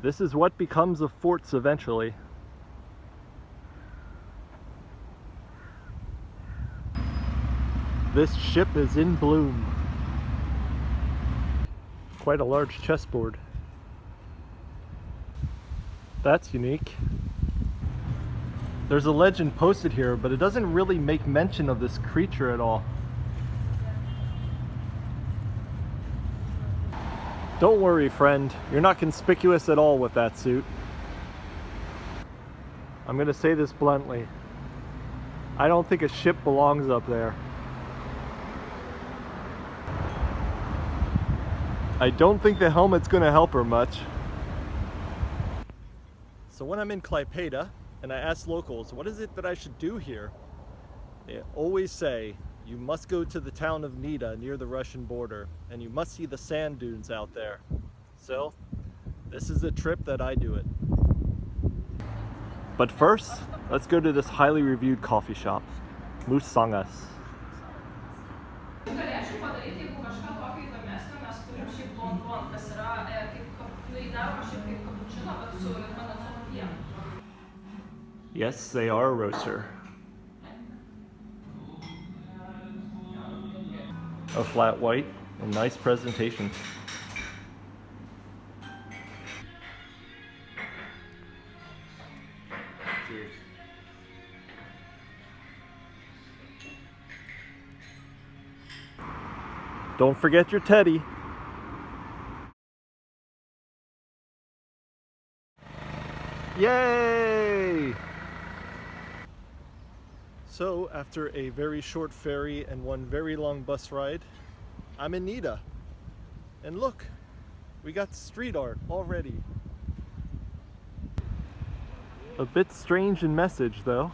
This is what becomes of forts eventually. This ship is in bloom. Quite a large chessboard. That's unique. There's a legend posted here, but it doesn't really make mention of this creature at all. Don't worry, friend. You're not conspicuous at all with that suit. I'm gonna say this bluntly. I don't think a ship belongs up there. I don't think the helmet's gonna help her much. So when I'm in Klaipėda and I ask locals, what is it that I should do here? They always say, you must go to the town of Nida near the Russian border, and you must see the sand dunes out there. So, this is a trip that I do it. But first, let's go to this highly reviewed coffee shop, Musangas. Yes, they are a roaster. A flat white and nice presentation. Cheers. Don't forget your teddy. Yay! So, after a very short ferry and one very long bus ride, I'm in Nida. And look, we got street art already. A bit strange in message though.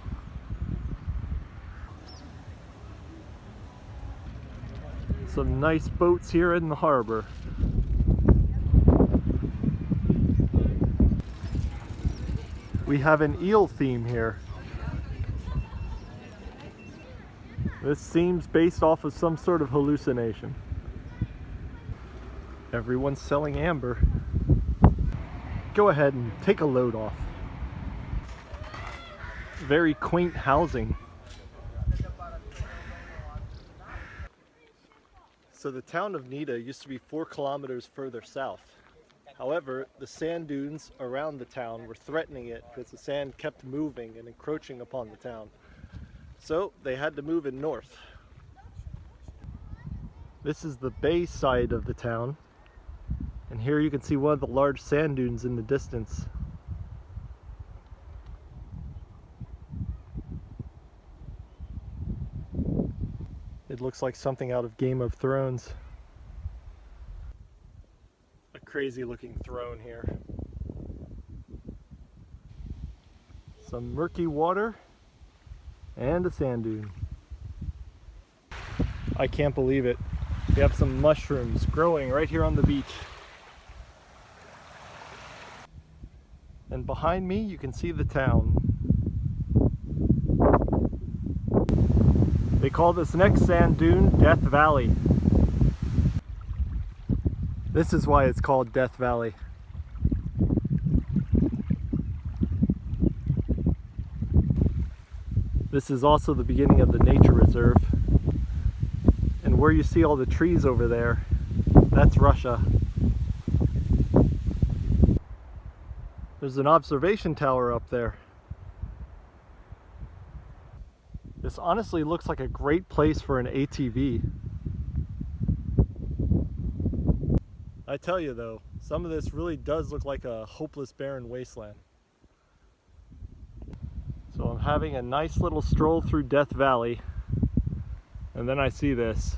Some nice boats here in the harbor. We have an eel theme here. This seems based off of some sort of hallucination. Everyone's selling amber. Go ahead and take a load off. Very quaint housing. So the town of Nida used to be 4 kilometers further south. However, the sand dunes around the town were threatening it because the sand kept moving and encroaching upon the town. So they had to move it north. This is the bay side of the town. And here you can see one of the large sand dunes in the distance. It looks like something out of Game of Thrones. A crazy looking throne here. Some murky water and a sand dune. I can't believe it. We have some mushrooms growing right here on the beach. And behind me you can see the town. They call this next sand dune Death Valley. This is why it's called Death Valley. This is also the beginning of the nature reserve. And where you see all the trees over there, that's Russia. There's an observation tower up there. This honestly looks like a great place for an ATV. I tell you though, some of this really does look like a hopeless barren wasteland. So I'm having a nice little stroll through Death Valley, and then I see this.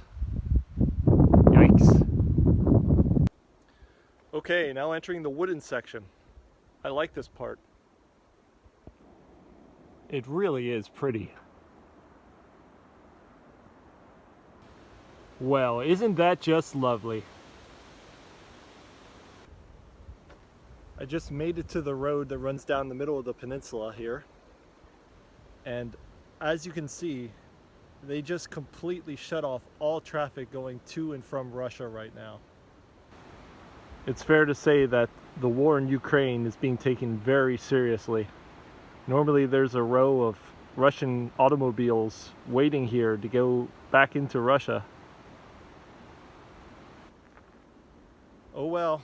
Yikes. Okay, now entering the wooden section. I like this part. It really is pretty. Well, isn't that just lovely? I just made it to the road that runs down the middle of the peninsula here. And as you can see, they just completely shut off all traffic going to and from Russia right now. It's fair to say that the war in Ukraine is being taken very seriously. Normally there's a row of Russian automobiles waiting here to go back into Russia. Oh well,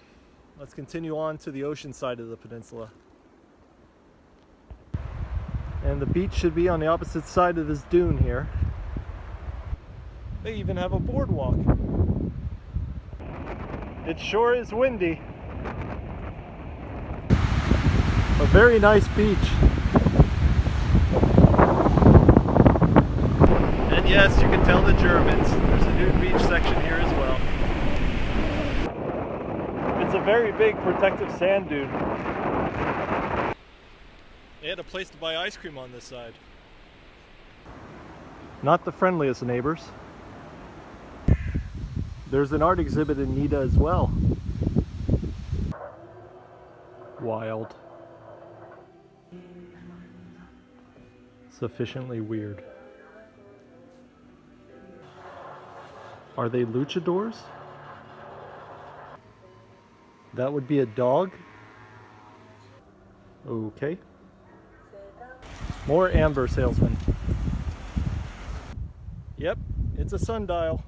let's continue on to the ocean side of the peninsula. And the beach should be on the opposite side of this dune here. They even have a boardwalk. It sure is windy. A very nice beach. And yes, you can tell the Germans. There's a nude beach section here as well. It's a very big protective sand dune. They had a place to buy ice cream on this side. Not the friendliest of neighbors. There's an art exhibit in Nida as well. Wild. Sufficiently weird. Are they luchadors? That would be a dog? Okay. More amber salesmen. Yep, it's a sundial.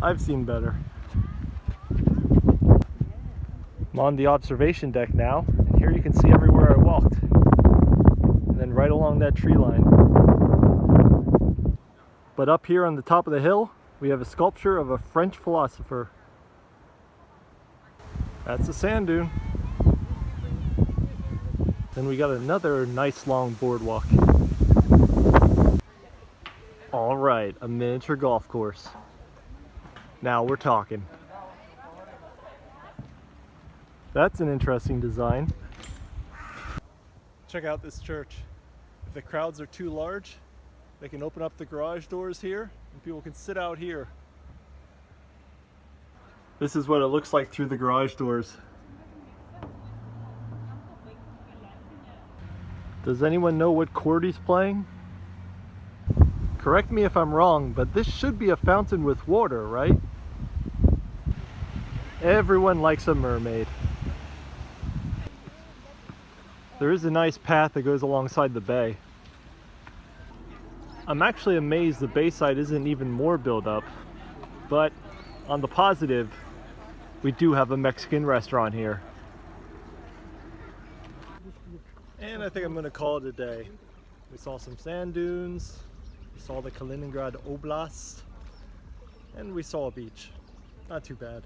I've seen better. I'm on the observation deck now, and here you can see everywhere I walked. And then right along that tree line. But up here on the top of the hill, we have a sculpture of a French philosopher. That's a sand dune. Then we got another nice long boardwalk. All right, a miniature golf course. Now we're talking. That's an interesting design. Check out this church. If the crowds are too large, they can open up the garage doors here and people can sit out here. This is what it looks like through the garage doors. Does anyone know what chord he's playing? Correct me if I'm wrong, but this should be a fountain with water, right? Everyone likes a mermaid. There is a nice path that goes alongside the bay. I'm actually amazed the bayside isn't even more built up, but on the positive, we do have a Mexican restaurant here. And I think I'm going to call it a day. We saw some sand dunes, we saw the Kaliningrad Oblast, and we saw a beach. Not too bad.